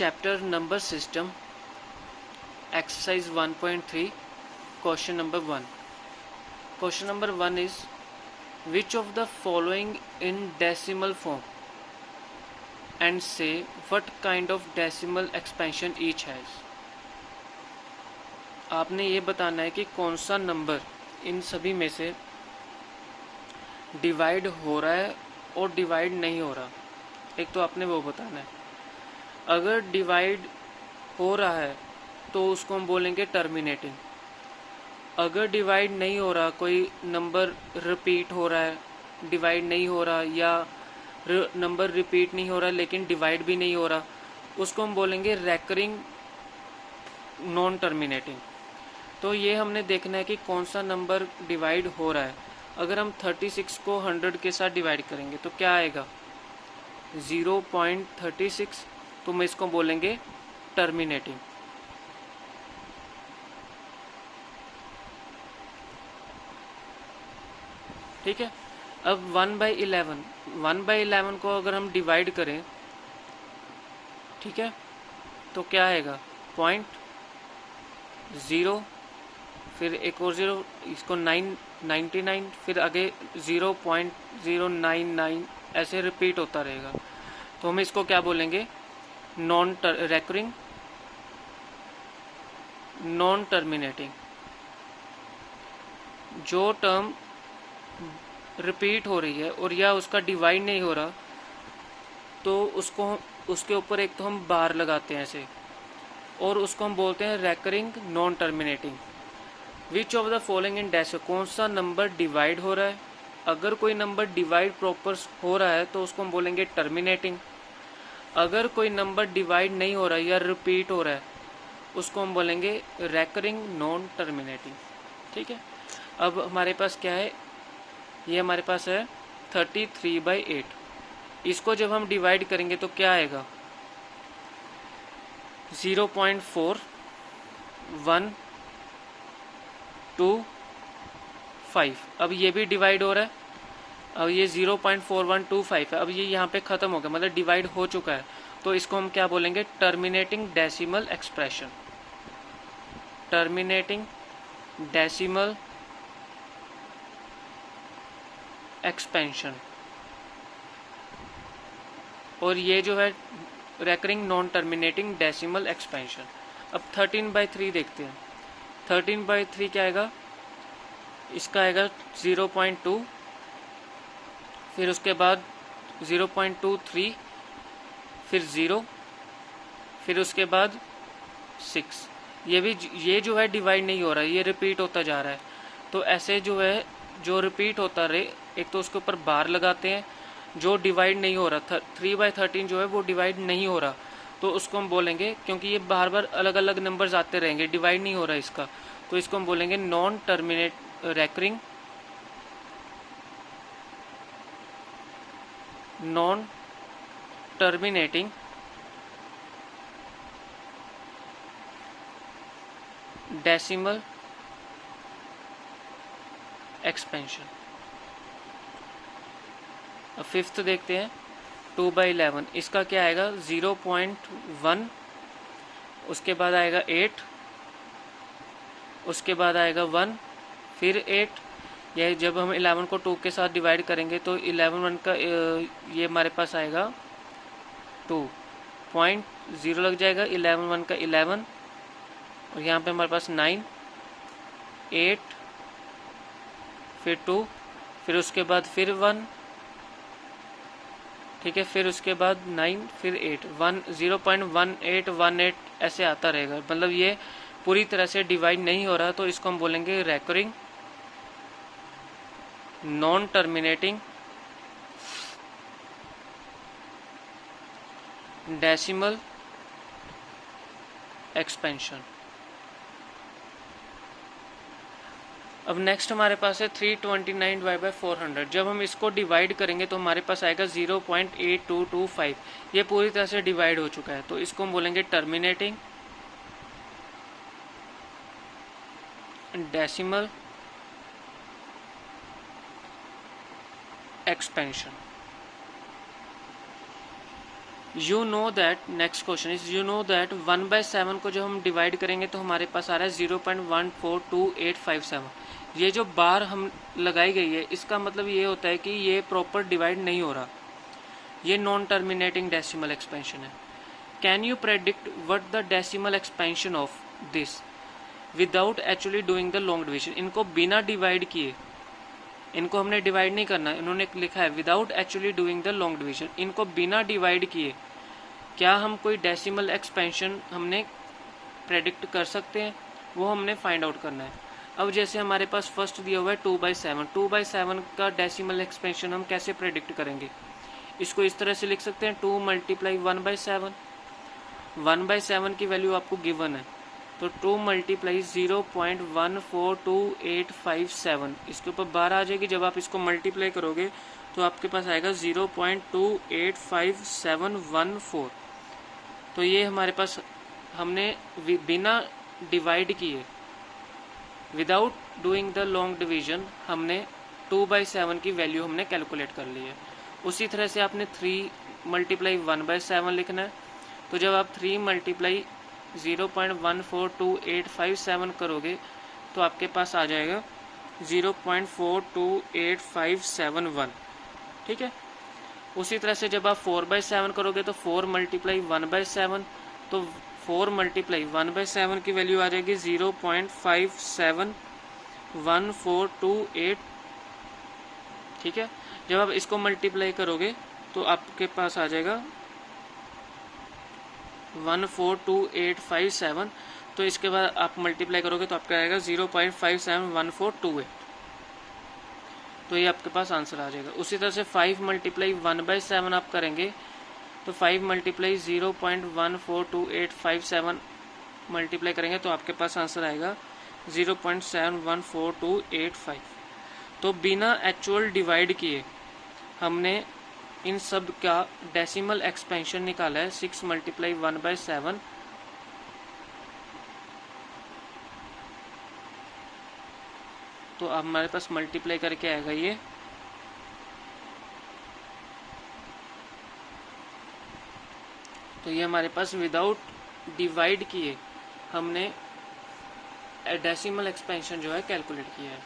chapter number system, exercise 1.3, question number 1. Question number 1 is, which of the following in decimal form, and say what kind of decimal expansion each has. आपने ये बताना है कि कौन सा number in सभी में से डिवाइड हो रहा है और डिवाइड नहीं हो रहा। एक तो आपने वो बताना है। अगर डिवाइड हो रहा है तो उसको हम बोलेंगे टर्मिनेटिंग। अगर डिवाइड नहीं हो रहा, कोई नंबर रिपीट हो रहा है, डिवाइड नहीं हो रहा, या नंबर रिपीट नहीं हो रहा लेकिन डिवाइड भी नहीं हो रहा, उसको हम बोलेंगे रेकरिंग नॉन टर्मिनेटिंग। तो ये हमने देखना है कि कौन सा नंबर डिवाइड हो रहा है। अगर हम 36 को 100 के साथ डिवाइड करेंगे तो क्या आएगा, 0.36, तो हम इसको बोलेंगे टर्मिनेटिंग। ठीक है। अब 1/11 को अगर हम डिवाइड करें, ठीक है, तो क्या आएगा, 0.0, फिर एक और 0, इसको 99, फिर आगे 0.099, ऐसे रिपीट होता रहेगा। तो हम इसको क्या बोलेंगे, नॉन रेकरिंग नॉन टर्मिनेटिंग। जो टर्म रिपीट हो रही है और या उसका डिवाइड नहीं हो रहा, तो उसको उसके ऊपर एक तो हम बार लगाते हैं ऐसे, और उसको हम बोलते हैं recurring non terminating. Which of the following in dash, कौन सा नंबर डिवाइड हो रहा है। अगर कोई नंबर डिवाइड प्रॉपर हो रहा है तो उसको हम बोलेंगे टर्मिनेटिंग। अगर कोई नंबर डिवाइड नहीं हो रहा है या रिपीट हो रहा है, उसको हम बोलेंगे रेकरिंग नॉन टर्मिनेटिंग। ठीक है। अब हमारे पास क्या है, ये हमारे पास है 33/8। इसको जब हम डिवाइड करेंगे तो क्या आएगा, 0.4125। अब ये भी डिवाइड हो रहा है। अब ये 0.4125 है। अब ये यहाँ पे ख़त्म हो गया, मतलब डिवाइड हो चुका है। तो इसको हम क्या बोलेंगे, terminating decimal expression. Terminating decimal expansion. और ये जो है recurring non terminating decimal expansion. अब 13/3 देखते हैं। 13/3 क्या आएगा, इसका आएगा 0.2, फिर उसके बाद 0.23, फिर 0, फिर उसके बाद 6। ये जो है डिवाइड नहीं हो रहा है, ये रिपीट होता जा रहा है। तो ऐसे जो है, जो रिपीट होता रहे, एक तो उसके ऊपर बार लगाते हैं। जो डिवाइड नहीं हो रहा, 3/13 जो है वो डिवाइड नहीं हो रहा, तो उसको हम बोलेंगे, क्योंकि ये बार बार अलग अलग नंबर्स आते रहेंगे, डिवाइड नहीं हो रहा इसका, तो इसको हम बोलेंगे non terminate recurring non terminating decimal expansion. अब 5th देखते हैं, 2/11। इसका क्या आएगा, 0.1, उसके बाद आएगा 8, उसके बाद आएगा 1, फिर 8। यह जब हम 11 को 2 के साथ डिवाइड करेंगे तो 11 का ये हमारे पास आएगा 2.0 लग जाएगा। 11 का 11, और यहाँ पे हमारे पास 9, 8, फिर 2, फिर उसके बाद फिर 1, ठीक है, फिर उसके बाद 9, फिर 8, 0.1818 ऐसे आता रहेगा। मतलब ये पूरी तरह से डिवाइड नहीं हो रहा, तो इसको हम बोलेंगे recurring non terminating decimal expansion. अब नेक्स्ट हमारे पास है 329/400। जब हम इसको डिवाइड करेंगे तो हमारे पास आएगा 0.8225। ये पूरी तरह से डिवाइड हो चुका है, तो इसको हम बोलेंगे terminating decimal expansion. You know that, next question is you know that 1/7 को जब हम डिवाइड करेंगे तो हमारे पास आ रहा है 0.142857। ये जो बार हम लगाई गई है इसका मतलब ये होता है कि ये प्रॉपर डिवाइड नहीं हो रहा, ये नॉन टर्मिनेटिंग डेसिमल एक्सपेंशन है। Can you predict what the decimal expansion of this without actually doing the long division. इनको बिना डिवाइड किए, इनको हमने डिवाइड नहीं करना, इन्होंने लिखा है without actually doing the long division, इनको बिना डिवाइड किए क्या हम कोई डेसिमल एक्सपेंशन हमने प्रेडिक्ट कर सकते हैं, वो हमने फाइंड आउट करना है। अब जैसे हमारे पास फर्स्ट दिया हुआ है 2/7, 2/7 का डेसिमल एक्सपेंशन हम कैसे प्रेडिक्ट करेंगे, इसको इस तरह से लिख सकते हैं 2 × 1/7। 1/7 की वैल्यू आपको गिवन है, तो 2 × 0.142857, इसके ऊपर 12 आ जाएगी। जब आप इसको मल्टीप्लाई करोगे तो आपके पास आएगा 0.285714। तो ये हमारे पास हमने बिना डिवाइड किए, without doing the long division, हमने 2/7 की वैल्यू हमने कैलकुलेट कर ली है। उसी तरह से आपने 3 × 1/7 लिखना है। तो जब आप 3 × 0.142857 करोगे तो आपके पास आ जाएगा 0.428571। ठीक है। उसी तरह से जब आप 4/7 करोगे तो 4 × 1/7, तो 4 × 1/7 की वैल्यू आ जाएगी 0.571428। ठीक है। जब आप इसको मल्टीप्लाई करोगे तो आपके पास आ जाएगा 142,857। तो इसके बाद आप मल्टीप्लाई करोगे तो आपका आएगा 0.571428। तो ये आपके पास आंसर आ जाएगा। उसी तरह से 5 × 1/7 आप करेंगे तो 5 × 0.142857 मल्टीप्लाई करेंगे तो आपके पास आंसर आएगा 0.714285। तो बिना एक्चुअल डिवाइड किए हमने इन सब का डेसिमल एक्सपेंशन निकाला है 6 × 1/7। तो अब हमारे पास मल्टीप्लाई करके आएगा ये तो ये हमारे पास विदाउट डिवाइड किए हमने डेसिमल एक्सपेंशन जो है कैलकुलेट किया है।